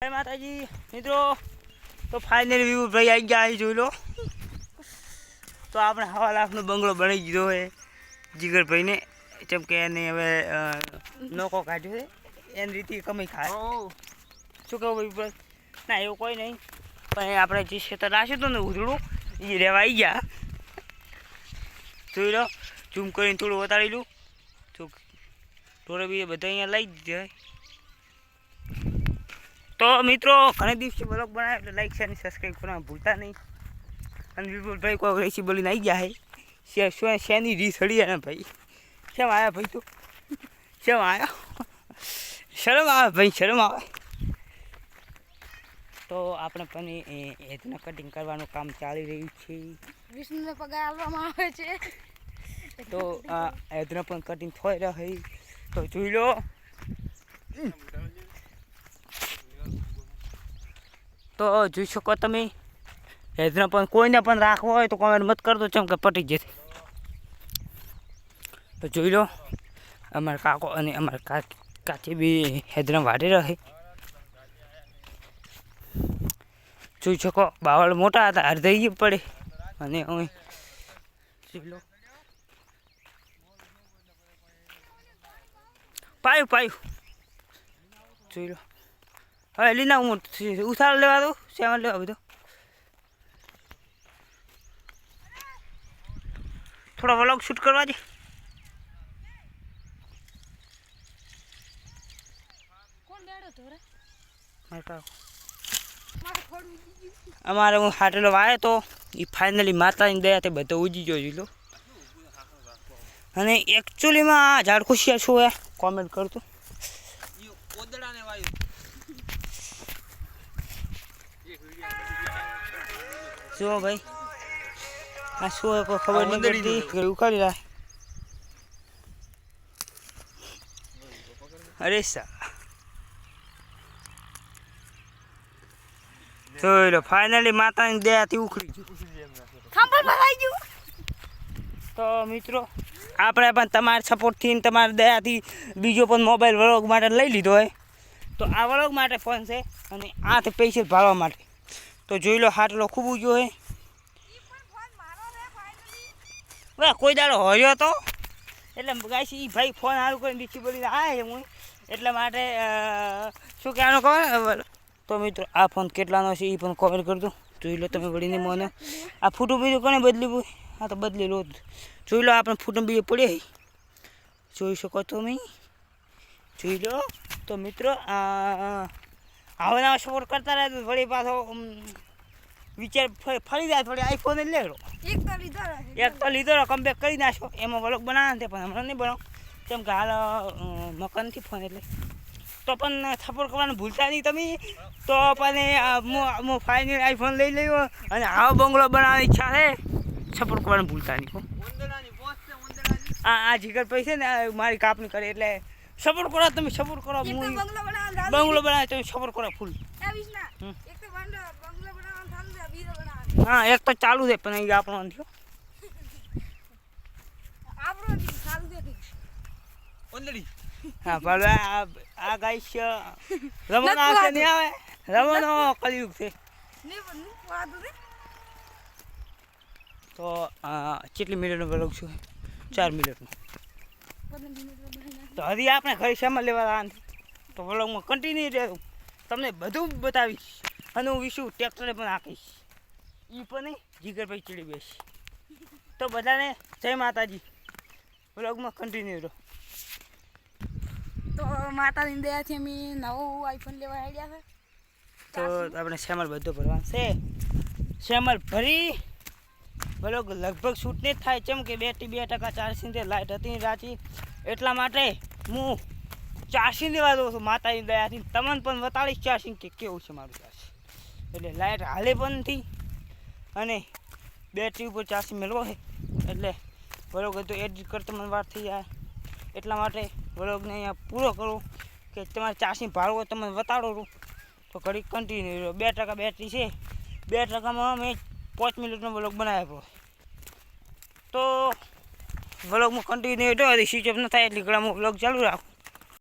જય માતાજી મિત્રો, તો ફાઇનલ વ્યૂ ભાઈ આવી ગયા જોઈ લો. તો આપણે 1.5 લાખનો બંગલો બનાવી દીધો છે જીગરભાઈને, જેમ કે એને હવે નોકો કાઢ્યો છે એની રીતે કમાઈ ખાય. શું કહું ભાઈ? ના એવું કોઈ નહીં, પણ આપણે જે ખેતર રાખ્યું હતું ને ઉધડું એ રહેવા આવી ગયા. જોઈ લો, ઝૂમ કરીને થોડું વતાડી લઉં તો ઢોરે બી બધા અહીંયા લઈ દીધા. તો મિત્રો ઘણા દિવસે બ્લોગ બનાવે એટલે લાઈક શેર અને સબસ્ક્રાઈબ કરવાનું ભૂલતા નહીં. અને વિપુલભાઈ કોઈ રેસી બોલીને આવી ગયા છે. શું શેની રીસ હળી ને ભાઈ? શેમ આવ્યા ભાઈ? તું શેમ આવ્યા? શરમ આવે ભાઈ, શરમ આવે. તો આપણે પણ હેતના કટિંગ કરવાનું કામ ચાલી રહ્યું છે. વિષ્ણુને પગાર આપવામાં આવે છે. તો હેતના પણ કટિંગ થઈ રહી, તો જોઈ લો. તો જોઈ શકો તમે, હેદના પણ કોઈને પણ રાખવો હોય તો કોમેન્ટ મત કરતો, ચમ કે પટી જશે. તો જોઈ લો, અમારા કાકો અને અમારા કાચી બી હેદના વાઢી રહે. જોઈ શકો, બાવળ મોટા હતા, અડધાઈ પડે. અને અમે જોઈ લો, પાયું જોઈ લો. હવે લીના હું ઉતાર લેવા દઉં, સેવન લેવા બધો. થોડો વ્લોગ શૂટ કરવા દે. અમારે હું હાટેલો વાયો તો એ ફાઇનલી માતાની દયાથી બધો ઉજી ગયો લો. અને એકચ્યુઅલીમાં આ ઝાડ ખુશિયા શું હે કોમેન્ટ કરતું. જો ભાઈ આ શું કોઈ ખબર નહીં પડતી, ઉખાડી રાખ. અરે સા જોઈ લો, ફાઇનલી માતાની દયાથી ઉખડી ગયું. તો મિત્રો આપણે પણ તમારા સપોર્ટથી તમારી દયાથી બીજો પણ મોબાઈલ વ્લોગ માટે લઈ લીધો હોય. તો આ વ્લોગ માટે ફોન છે અને આથી પૈસા ભાળવા માટે. તો જોઈ લો, હાટલો ખૂબ ઊંચો છે. કોઈ દાડો હોયો તો એટલે ગાઈશ એ ભાઈ ફોન સારું કરીને દીક્ષી બોલીને આવે હું એટલા માટે શું કહેવાનું ખબર. તો મિત્રો આ ફોન કેટલાનો છે એ પણ કવર કરજો. જોઈ લો તમે વળીને મને આ ફૂટું બીજું કોને બદલ્યું? હા તો બદલી લો. જોઈ લો, આપણે ફૂટું બીજું પડે જોઈ શકો તમે. જોઈ લો. તો મિત્રો આવા નવા સપોર્ટ કરતા રહે તો વળી પાછો વિચાર ફરી જાય. થોડી આઈફોન જ લેલો, એક તો લીધો કમબેક કરી નાખો. એમાં વ્લોગ બનાવવાના પણ હમણાં નહીં બનાવો, કેમ કે હાલ મકાન નથી ફોન એટલે. તો પણ સપોર્ટ કરવાનું ભૂલતા નહીં તમે. તો પણ હું ફાઇનલ આઈફોન લઈ લેવો અને આવો બંગલો બનાવવાની ઈચ્છા છે. સપોર્ટ કરવાનું ભૂલતા નહીં. આ જીગર પૈસે ને મારી કાપણી કરે એટલે સપોર્ટ કરો. તમે સપોર્ટ કરો, બંગલો બનાવે તમે સપોર્ટ કરો ફૂલ. હા એક તો ચાલુ છે પણ આપણો નથી. હા ભલે આ ગાઈશ રમણ આવશે નહીં આવે, રમણનો કલયુગ છે. તો કેટલી મિનિટનો વ્લોગ છું? 4 મિનિટનો. તો હજી આપણે ઘરે સામાન લેવા નથી. તો વ્લોગમાં કન્ટિન્યુ રહેવું, તમને બધું બતાવીશ. અને હું વિશું ટ્રેક્ટરે પણ આંકીશ, એ પણ નહીં જીગરભાઈ ચીડી બેસ. તો બધાને જય માતાજી. વ્લોગમાં કન્ટિન્યુ રહો. તો માતાની દયાથી અમે નવો આઈફોન લેવા આવ્યા છે. તો આપણે સેમલ બધો ભરવાનું છે. સેમલ ભરી વ્લોગ લગભગ શૂટ નહીં થાય, કેમ કે 2% ચાર્જિંગ લાઇટ હતી રાચી. એટલા માટે હું ચાર્જિંગ દેવા દઉં છું માતાની દયાથી. તમને પણ બતાડીશ ચાર્જિંગ કે કેવું છે મારું ચાર્જિંગ. એટલે લાઇટ હાલે પણ નથી અને બેટરી ઉપર ચાર્જિંગ મેળવો છે એટલે વ્લોગ તો એડિટ કરતો મને વાર થઈ જાય. એટલા માટે વ્લોગને અહીંયા પૂરો કરું કે તમારે ચાર્જિંગ ભાડું હોય તમને બતાડો છું. તો ઘડી કન્ટિન્યુ 2% બેટરી છે. 2%માં મેં 5 મિનિટનો વ્લોગ બનાવ્યો. તો વ્લોગમાં કન્ટિન્યુ સ્વિચ ઓફ ન થાય એટલે ઘણા વ્લોગ ચાલુ રાખું.